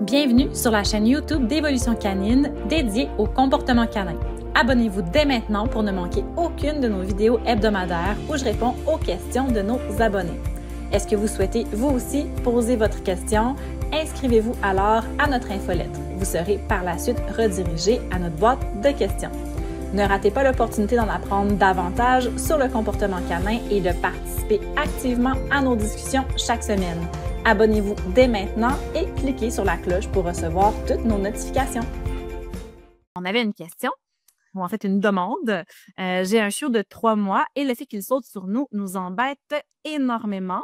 Bienvenue sur la chaîne YouTube d'Évolution Canine dédiée au comportement canin. Abonnez-vous dès maintenant pour ne manquer aucune de nos vidéos hebdomadaires où je réponds aux questions de nos abonnés. Est-ce que vous souhaitez, vous aussi, poser votre question? Inscrivez-vous alors à notre infolettre. Vous serez par la suite redirigé à notre boîte de questions. Ne ratez pas l'opportunité d'en apprendre davantage sur le comportement canin et de participer activement à nos discussions chaque semaine. Abonnez-vous dès maintenant et cliquez sur la cloche pour recevoir toutes nos notifications. On avait une question, ou en fait une demande. J'ai un chiot de 3 mois et le fait qu'il saute sur nous embête énormément.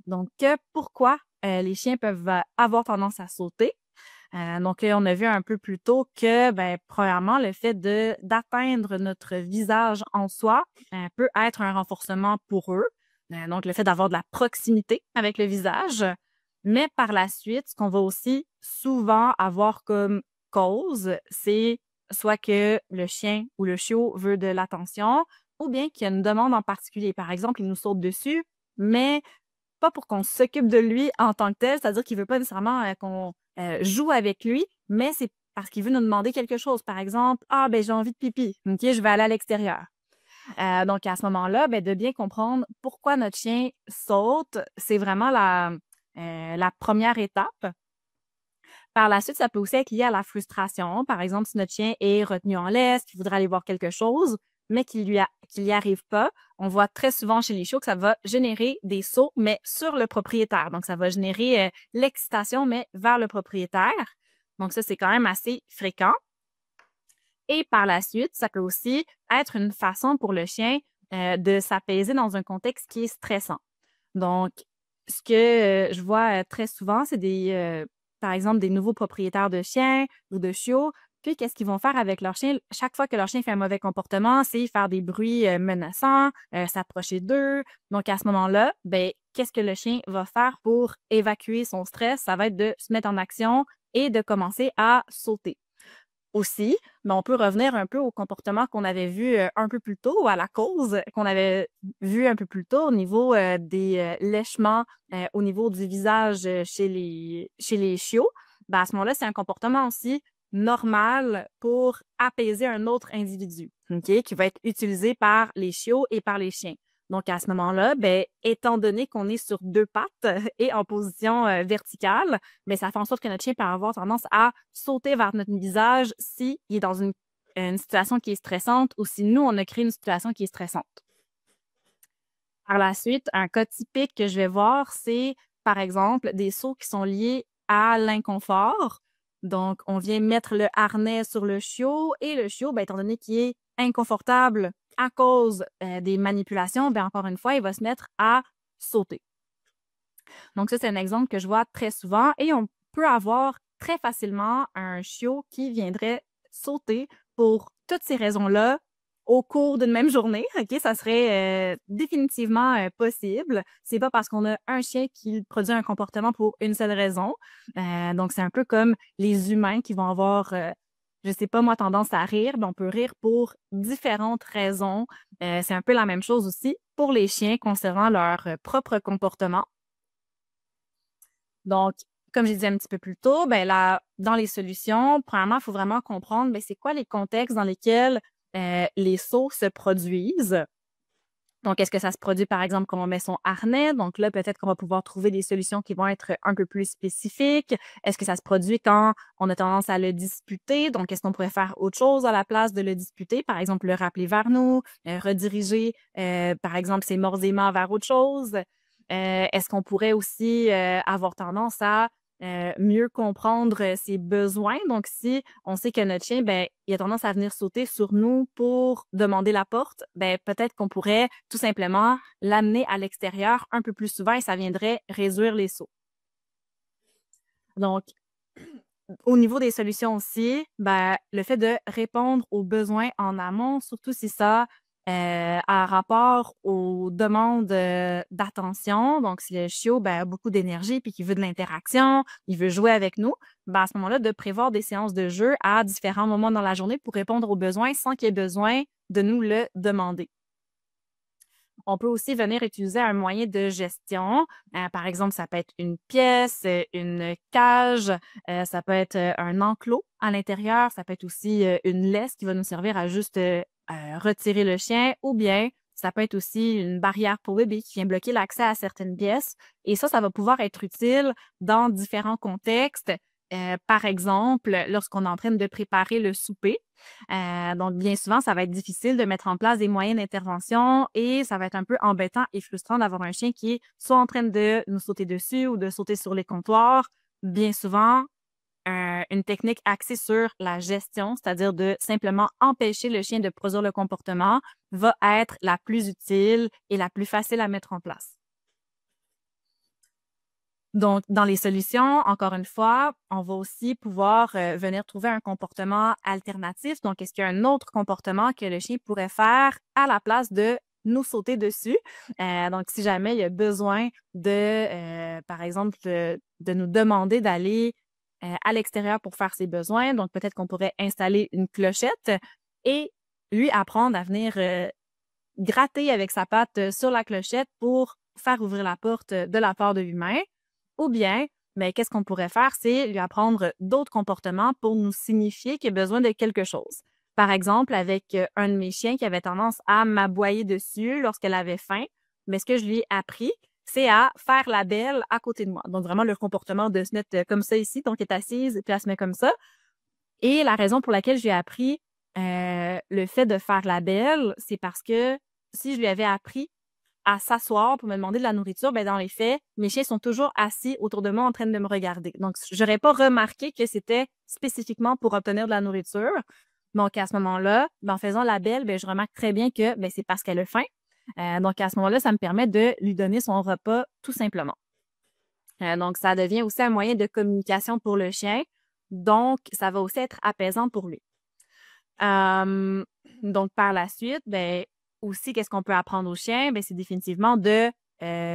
Donc, pourquoi les chiens peuvent avoir tendance à sauter? Donc, on a vu un peu plus tôt que, premièrement, le fait d'atteindre notre visage en soi peut être un renforcement pour eux. Donc, le fait d'avoir de la proximité avec le visage. Mais par la suite, ce qu'on va aussi souvent avoir comme cause, c'est soit que le chien ou le chiot veut de l'attention ou bien qu'il y a une demande en particulier. Par exemple, il nous saute dessus, mais pas pour qu'on s'occupe de lui en tant que tel, c'est-à-dire qu'il veut pas nécessairement qu'on joue avec lui, mais c'est parce qu'il veut nous demander quelque chose. Par exemple, « Ah, j'ai envie de pipi. OK, je vais aller à l'extérieur. » Donc, à ce moment-là, de bien comprendre pourquoi notre chien saute, c'est vraiment la première étape. Par la suite, ça peut aussi être lié à la frustration. Par exemple, si notre chien est retenu en laisse, qu'il voudrait aller voir quelque chose, mais qu'il n'y arrive pas, on voit très souvent chez les chiots que ça va générer des sauts, mais sur le propriétaire. Donc, ça va générer l'excitation, mais vers le propriétaire. Donc, ça, c'est quand même assez fréquent. Et par la suite, ça peut aussi être une façon pour le chien de s'apaiser dans un contexte qui est stressant. Donc, ce que je vois très souvent, c'est par exemple, des nouveaux propriétaires de chiens ou de chiots. Puis, qu'est-ce qu'ils vont faire avec leur chien? Chaque fois que leur chien fait un mauvais comportement, c'est faire des bruits menaçants, s'approcher d'eux. Donc, à ce moment-là, qu'est-ce que le chien va faire pour évacuer son stress? Ça va être de se mettre en action et de commencer à sauter. Aussi, on peut revenir un peu au comportement qu'on avait vu un peu plus tôt, ou à la cause qu'on avait vu un peu plus tôt au niveau des lèchements au niveau du visage chez les chiots. À ce moment-là, c'est un comportement aussi normal pour apaiser un autre individu, OK, qui va être utilisé par les chiots et par les chiens. Donc, à ce moment-là, étant donné qu'on est sur 2 pattes et en position verticale, ça fait en sorte que notre chien peut avoir tendance à sauter vers notre visage s'il est dans une situation qui est stressante ou si nous, on a créé une situation qui est stressante. Par la suite, un cas typique que je vais voir, c'est, par exemple, des sauts qui sont liés à l'inconfort. Donc, on vient mettre le harnais sur le chiot et le chiot, étant donné qu'il est inconfortable à cause des manipulations, encore une fois, il va se mettre à sauter. Donc, ça, c'est un exemple que je vois très souvent et on peut avoir très facilement un chiot qui viendrait sauter pour toutes ces raisons-là au cours d'une même journée. OK, ça serait définitivement possible. C'est pas parce qu'on a un chien qui produit un comportement pour une seule raison. Donc, c'est un peu comme les humains qui vont avoir je sais pas, moi, tendance à rire, on peut rire pour différentes raisons. C'est un peu la même chose aussi pour les chiens concernant leur propre comportement. Donc, comme je disais un petit peu plus tôt, dans les solutions, premièrement, il faut vraiment comprendre c'est quoi les contextes dans lesquels les sauts se produisent. Donc, est-ce que ça se produit, par exemple, quand on met son harnais? Donc là, peut-être qu'on va pouvoir trouver des solutions qui vont être un peu plus spécifiques. Est-ce que ça se produit quand on a tendance à le disputer? Donc, est-ce qu'on pourrait faire autre chose à la place de le disputer? Par exemple, le rappeler vers nous, rediriger, par exemple, ses mordiments vers autre chose. Est-ce qu'on pourrait aussi avoir tendance à mieux comprendre ses besoins? Donc, si on sait que notre chien, il a tendance à venir sauter sur nous pour demander la porte, peut-être qu'on pourrait tout simplement l'amener à l'extérieur un peu plus souvent et ça viendrait réduire les sauts. Donc, au niveau des solutions aussi, le fait de répondre aux besoins en amont, surtout si ça a rapport aux demandes d'attention. Donc, si le chiot a beaucoup d'énergie puis qu'il veut de l'interaction, il veut jouer avec nous, à ce moment-là, de prévoir des séances de jeu à différents moments dans la journée pour répondre aux besoins sans qu'il y ait besoin de nous le demander. on peut aussi venir utiliser un moyen de gestion. Par exemple, ça peut être une pièce, une cage, ça peut être un enclos à l'intérieur, ça peut être aussi une laisse qui va nous servir à juste retirer le chien, ou bien ça peut être aussi une barrière pour bébé qui vient bloquer l'accès à certaines pièces. Et ça va pouvoir être utile dans différents contextes. Par exemple, lorsqu'on est en train de préparer le souper. Donc, bien souvent, ça va être difficile de mettre en place des moyens d'intervention et ça va être un peu embêtant et frustrant d'avoir un chien qui est soit en train de nous sauter dessus ou de sauter sur les comptoirs. Bien souvent, une technique axée sur la gestion, c'est-à-dire de simplement empêcher le chien de produire le comportement, va être la plus utile et la plus facile à mettre en place. Donc, dans les solutions, encore une fois, on va aussi pouvoir venir trouver un comportement alternatif. Donc, est-ce qu'il y a un autre comportement que le chien pourrait faire à la place de nous sauter dessus? Donc, si jamais il y a besoin de, par exemple, de nous demander d'aller à l'extérieur pour faire ses besoins, donc peut-être qu'on pourrait installer une clochette et lui apprendre à venir gratter avec sa patte sur la clochette pour faire ouvrir la porte de la part de l'humain. Ou bien, mais qu'est-ce qu'on pourrait faire, c'est lui apprendre d'autres comportements pour nous signifier qu'il a besoin de quelque chose. Par exemple, avec un de mes chiens qui avait tendance à m'aboyer dessus lorsqu'elle avait faim, mais ce que je lui ai appris, c'est à faire la belle à côté de moi. Donc, vraiment, le comportement de se mettre comme ça ici, donc elle est assise, puis elle se met comme ça. Et la raison pour laquelle je lui ai appris le fait de faire la belle, c'est parce que si je lui avais appris à s'asseoir pour me demander de la nourriture, ben dans les faits, mes chiens sont toujours assis autour de moi en train de me regarder. Donc, j'aurais pas remarqué que c'était spécifiquement pour obtenir de la nourriture. Donc, à ce moment-là, ben, en faisant la belle, ben, je remarque très bien que ben, c'est parce qu'elle a faim. Donc, à ce moment-là, ça me permet de lui donner son repas tout simplement. Donc, ça devient aussi un moyen de communication pour le chien. Donc, ça va aussi être apaisant pour lui. Donc, par la suite, ben, aussi, qu'est-ce qu'on peut apprendre au chien? Ben, c'est définitivement de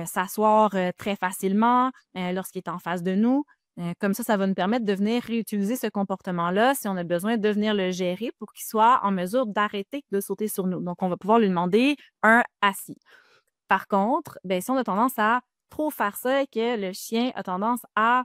s'asseoir très facilement lorsqu'il est en face de nous. Comme ça va nous permettre de venir réutiliser ce comportement-là si on a besoin de venir le gérer pour qu'il soit en mesure d'arrêter de sauter sur nous. Donc, on va pouvoir lui demander un assis. Par contre, ben, si on a tendance à trop faire ça et que le chien a tendance à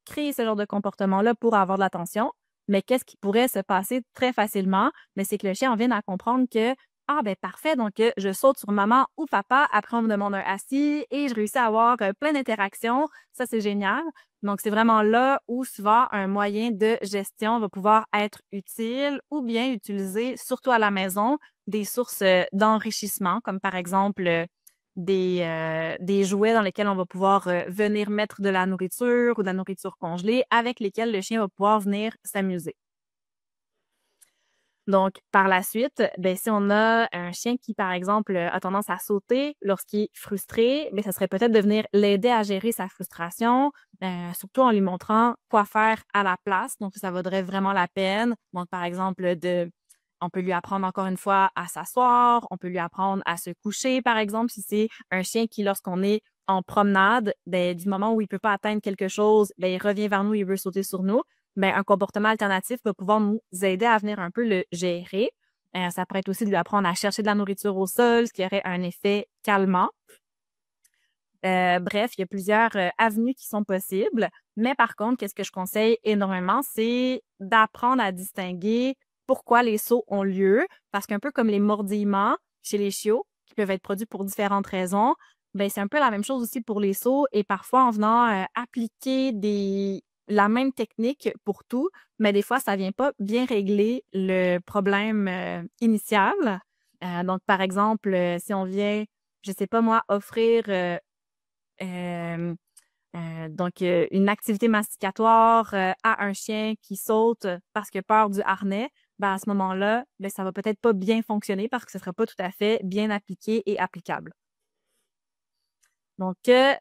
créer ce genre de comportement-là pour avoir de l'attention, mais qu'est-ce qui pourrait se passer très facilement? Mais c'est que le chien en vienne à comprendre que ah, ben parfait, donc je saute sur maman ou papa, après on me demande un assis et je réussis à avoir plein d'interactions. Ça, c'est génial. Donc, c'est vraiment là où souvent un moyen de gestion va pouvoir être utile ou bien utiliser, surtout à la maison, des sources d'enrichissement, comme par exemple des jouets dans lesquels on va pouvoir venir mettre de la nourriture ou de la nourriture congelée avec lesquels le chien va pouvoir venir s'amuser. Donc, par la suite, ben, si on a un chien qui, par exemple, a tendance à sauter lorsqu'il est frustré, ben, ça serait peut-être de venir l'aider à gérer sa frustration, surtout en lui montrant quoi faire à la place. Donc, ça vaudrait vraiment la peine. Donc, par exemple, on peut lui apprendre encore une fois à s'asseoir, on peut lui apprendre à se coucher, par exemple, si c'est un chien qui, lorsqu'on est en promenade, ben, du moment où il peut pas atteindre quelque chose, ben, il revient vers nous, il veut sauter sur nous. Ben, un comportement alternatif va pouvoir nous aider à venir un peu le gérer. Ça pourrait être aussi de lui apprendre à chercher de la nourriture au sol, ce qui aurait un effet calmant. Bref, il y a plusieurs avenues qui sont possibles. Mais par contre, qu'est-ce que je conseille énormément, c'est d'apprendre à distinguer pourquoi les sauts ont lieu. Parce qu'un peu comme les mordillements chez les chiots, qui peuvent être produits pour différentes raisons, ben c'est un peu la même chose aussi pour les sauts. Et parfois, en venant appliquer la même technique pour tout, mais des fois, ça vient pas bien régler le problème initial. Donc, par exemple, si on vient, je sais pas moi, offrir une activité masticatoire à un chien qui saute parce qu'il a peur du harnais, ben à ce moment-là, ben, ça va peut-être pas bien fonctionner parce que ce sera pas tout à fait bien appliqué et applicable. Donc,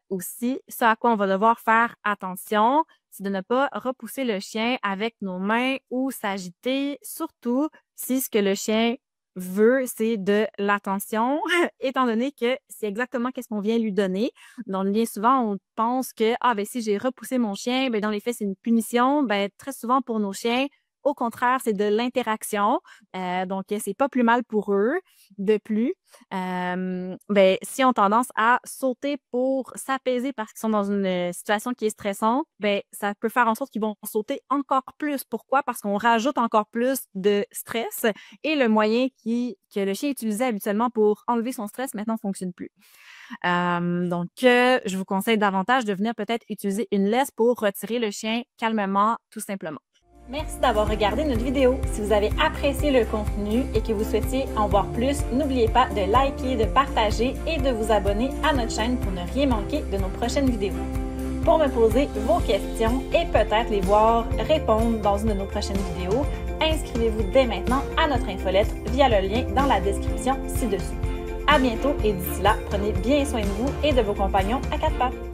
aussi, ce à quoi on va devoir faire attention, c'est de ne pas repousser le chien avec nos mains ou s'agiter, surtout si ce que le chien veut, c'est de l'attention, étant donné que c'est exactement qu'est-ce qu'on vient lui donner. Donc, bien souvent, on pense que, ah, ben, si j'ai repoussé mon chien, ben, dans les faits, c'est une punition. Ben, très souvent, pour nos chiens, Au contraire, c'est de l'interaction. Donc, c'est pas plus mal pour eux. De plus, si ont tendance à sauter pour s'apaiser parce qu'ils sont dans une situation qui est stressante, ça peut faire en sorte qu'ils vont sauter encore plus. Pourquoi? Parce qu'on rajoute encore plus de stress et le moyen que le chien utilisait habituellement pour enlever son stress maintenant ne fonctionne plus. Je vous conseille davantage de venir peut-être utiliser une laisse pour retirer le chien calmement, tout simplement. Merci d'avoir regardé notre vidéo. Si vous avez apprécié le contenu et que vous souhaitiez en voir plus, n'oubliez pas de liker, de partager et de vous abonner à notre chaîne pour ne rien manquer de nos prochaines vidéos. Pour me poser vos questions et peut-être les voir répondre dans une de nos prochaines vidéos, inscrivez-vous dès maintenant à notre infolettre via le lien dans la description ci-dessous. À bientôt et d'ici là, prenez bien soin de vous et de vos compagnons à quatre pattes.